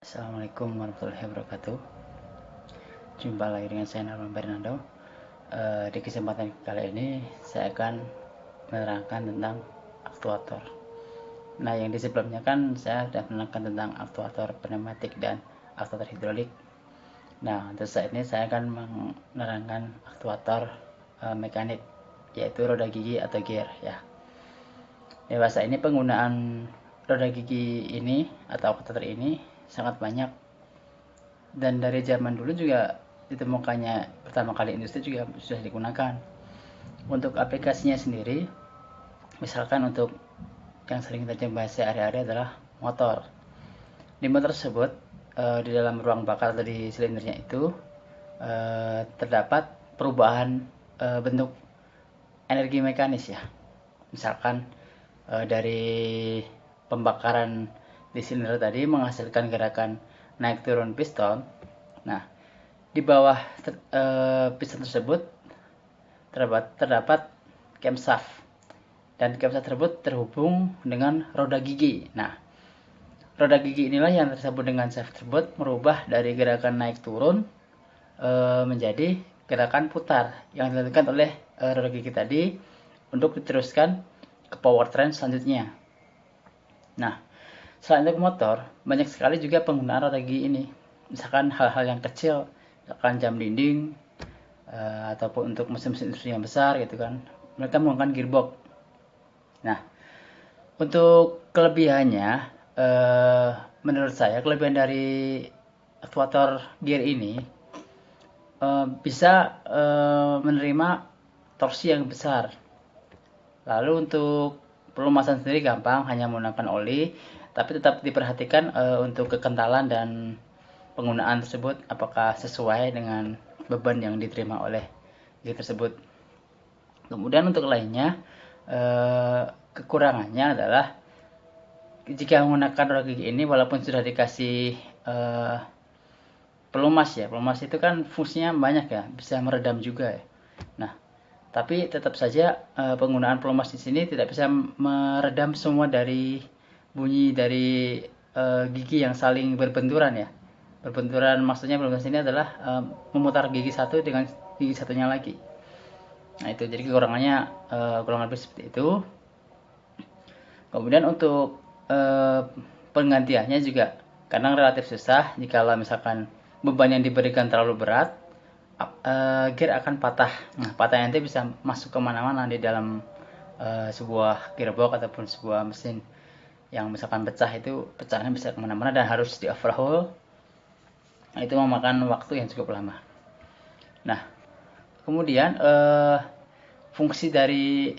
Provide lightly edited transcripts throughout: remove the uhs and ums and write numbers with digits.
Assalamualaikum warahmatullahi wabarakatuh. Jumpa lagi dengan saya Norman Bernardo. Di kesempatan kali ini saya akan menerangkan tentang aktuator. Nah, yang di sebelumnya kan saya sudah menerangkan tentang aktuator pneumatik dan aktuator hidrolik. Nah, untuk saat ini saya akan menerangkan aktuator mekanik, yaitu roda gigi atau gear ya. Dewasa ini penggunaan roda gigi ini atau aktuator ini sangat banyak, dan dari zaman dulu juga ditemukannya pertama kali industri juga sudah digunakan. Untuk aplikasinya sendiri, misalkan untuk yang sering kita jumpai sehari-hari adalah motor. Di motor tersebut, di dalam ruang bakar atau di silindernya itu terdapat perubahan bentuk energi mekanis ya. Misalkan dari pembakaran di silinder tadi menghasilkan gerakan naik turun piston. Nah, di bawah piston tersebut terdapat camshaft, dan camshaft tersebut terhubung dengan roda gigi. Nah, roda gigi inilah yang tersebut dengan shaft tersebut merubah dari gerakan naik turun menjadi gerakan putar yang dilakukan oleh roda gigi tadi untuk diteruskan ke powertrain selanjutnya. Nah, selain untuk motor, banyak sekali juga penggunaan roda gigi ini. Misalkan hal-hal yang kecil, misalkan jam dinding, ataupun untuk mesin-mesin industri yang besar gitu kan, mereka menggunakan gearbox. Nah, untuk kelebihannya, menurut saya kelebihan dari aktuator gear ini bisa menerima torsi yang besar. Lalu untuk pelumasan sendiri gampang, hanya menggunakan oli, tapi tetap diperhatikan untuk kekentalan dan penggunaan tersebut apakah sesuai dengan beban yang diterima oleh gigi tersebut. Kemudian untuk lainnya, kekurangannya adalah jika menggunakan roda gigi ini, walaupun sudah dikasih pelumas ya, pelumas itu kan fungsinya banyak ya, bisa meredam juga ya. Nah, tapi tetap saja penggunaan pelumas di sini tidak bisa meredam semua dari bunyi dari gigi yang saling berbenturan ya. Berbenturan maksudnya berbenturan sini adalah memutar gigi satu dengan gigi satunya lagi. Nah, itu jadi kekurangannya kurang lebih seperti itu. Kemudian untuk penggantiannya juga kadang relatif susah. Jika misalkan beban yang diberikan terlalu berat, gear akan patah. Nah, patah nanti bisa masuk kemana-mana di dalam sebuah gearbox ataupun sebuah mesin. Yang misalkan pecah, itu pecahnya bisa kemana-mana dan harus di overhaul. Nah, itu memakan waktu yang cukup lama. Nah, kemudian fungsi dari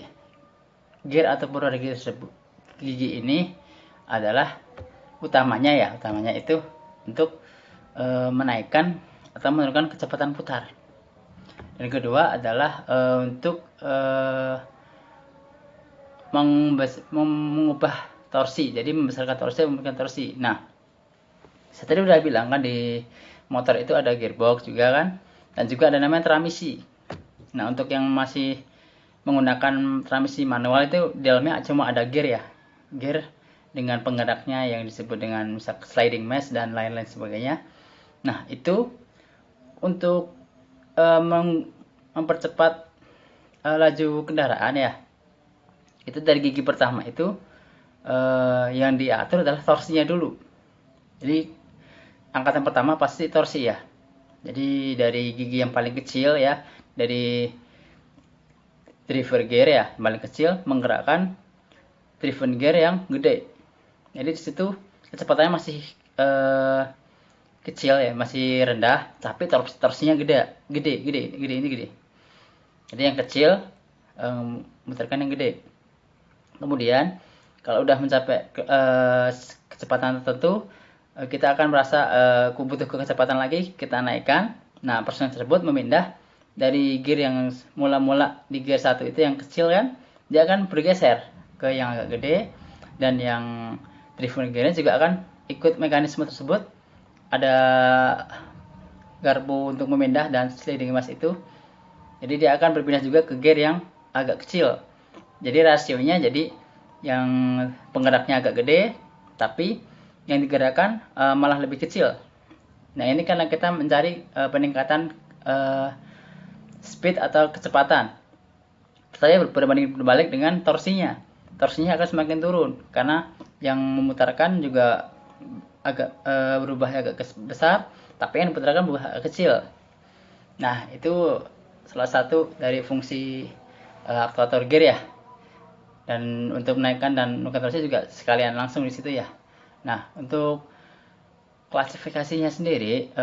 gear ataupun roda gigi ini adalah utamanya itu untuk menaikkan atau menurunkan kecepatan putar. Dan kedua adalah untuk mengubah torsi, jadi membesarkan torsi, memberikan torsi. Nah, saya tadi udah bilang kan di motor itu ada gearbox juga kan, dan juga ada namanya transmisi. Nah, untuk yang masih menggunakan transmisi manual itu di dalamnya cuma ada gear ya, gear dengan penggeraknya yang disebut dengan misal sliding mesh dan lain-lain sebagainya. Nah, itu untuk mempercepat laju kendaraan ya, itu dari gigi pertama itu yang diatur adalah torsinya dulu. Jadi angkatan pertama pasti torsi ya. Jadi dari gigi yang paling kecil ya, dari driver gear ya paling kecil menggerakkan driven gear yang gede. Jadi di situ kecepatannya masih kecil ya, masih rendah, tapi torsinya gede ini gede. Jadi yang kecil memutarkan yang gede. Kemudian kalau udah mencapai kecepatan tertentu, kita akan merasa butuh kecepatan lagi, kita naikkan. Nah, person tersebut memindah dari gear yang mula-mula di gear 1 itu yang kecil kan, dia akan bergeser ke yang agak gede, dan yang driven gearnya juga akan ikut mekanisme tersebut. Ada garpu untuk memindah dan sliding mesh itu. Jadi dia akan berpindah juga ke gear yang agak kecil. Jadi rasionya jadi yang penggeraknya agak gede, tapi yang digerakkan malah lebih kecil. Nah, ini karena kita mencari peningkatan speed atau kecepatan. Saya berbanding berbalik dengan torsinya. Torsinya akan semakin turun karena yang memutarkan juga agak berubah agak besar, tapi yang diputarkan berubah agak kecil. Nah, itu salah satu dari fungsi aktuator gear ya. Dan untuk menaikkan dan menurunkan torsi juga sekalian langsung di situ ya. Nah, untuk klasifikasinya sendiri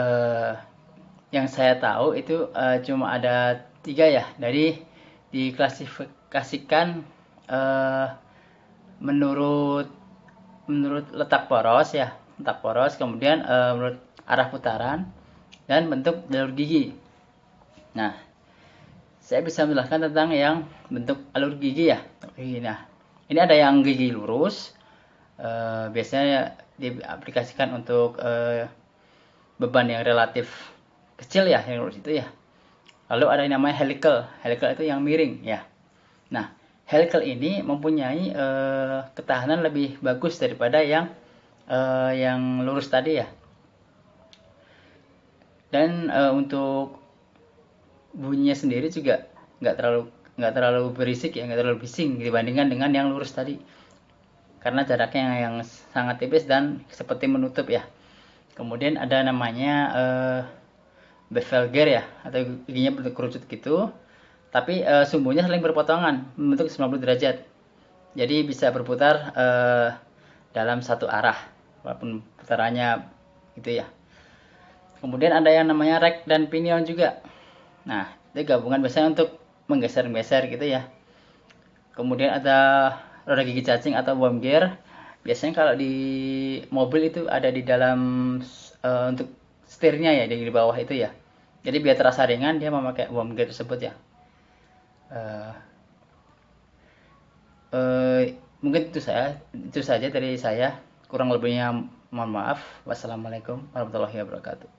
yang saya tahu itu cuma ada 3 ya, dari diklasifikasikan eh, menurut menurut letak poros ya, letak poros, kemudian menurut arah putaran dan bentuk jalur gigi. Nah, saya bisa menjelaskan tentang yang bentuk alur gigi ya. Nah, ini ada yang gigi lurus, biasanya diaplikasikan untuk beban yang relatif kecil ya, yang lurus itu ya. Lalu ada yang namanya helical, helical itu yang miring ya. Nah, helical ini mempunyai ketahanan lebih bagus daripada yang lurus tadi ya. Dan untuk bunyinya sendiri juga nggak terlalu berisik ya, nggak terlalu bising dibandingkan dengan yang lurus tadi, karena jaraknya yang sangat tipis dan seperti menutup ya. Kemudian ada namanya bevel gear ya, atau giginya bentuk kerucut gitu, tapi sumbunya saling berpotongan membentuk 90 derajat, jadi bisa berputar dalam satu arah walaupun putarannya gitu ya. Kemudian ada yang namanya rack dan pinion juga. Nah, itu gabungan biasanya untuk menggeser-geser gitu ya. Kemudian ada roda gigi cacing atau worm gear. Biasanya kalau di mobil itu ada di dalam untuk setirnya ya, di bawah itu ya. Jadi biar terasa ringan dia memakai worm gear tersebut ya. Uh, Mungkin itu saja dari saya. Kurang lebihnya mohon maaf. Wassalamualaikum warahmatullahi wabarakatuh.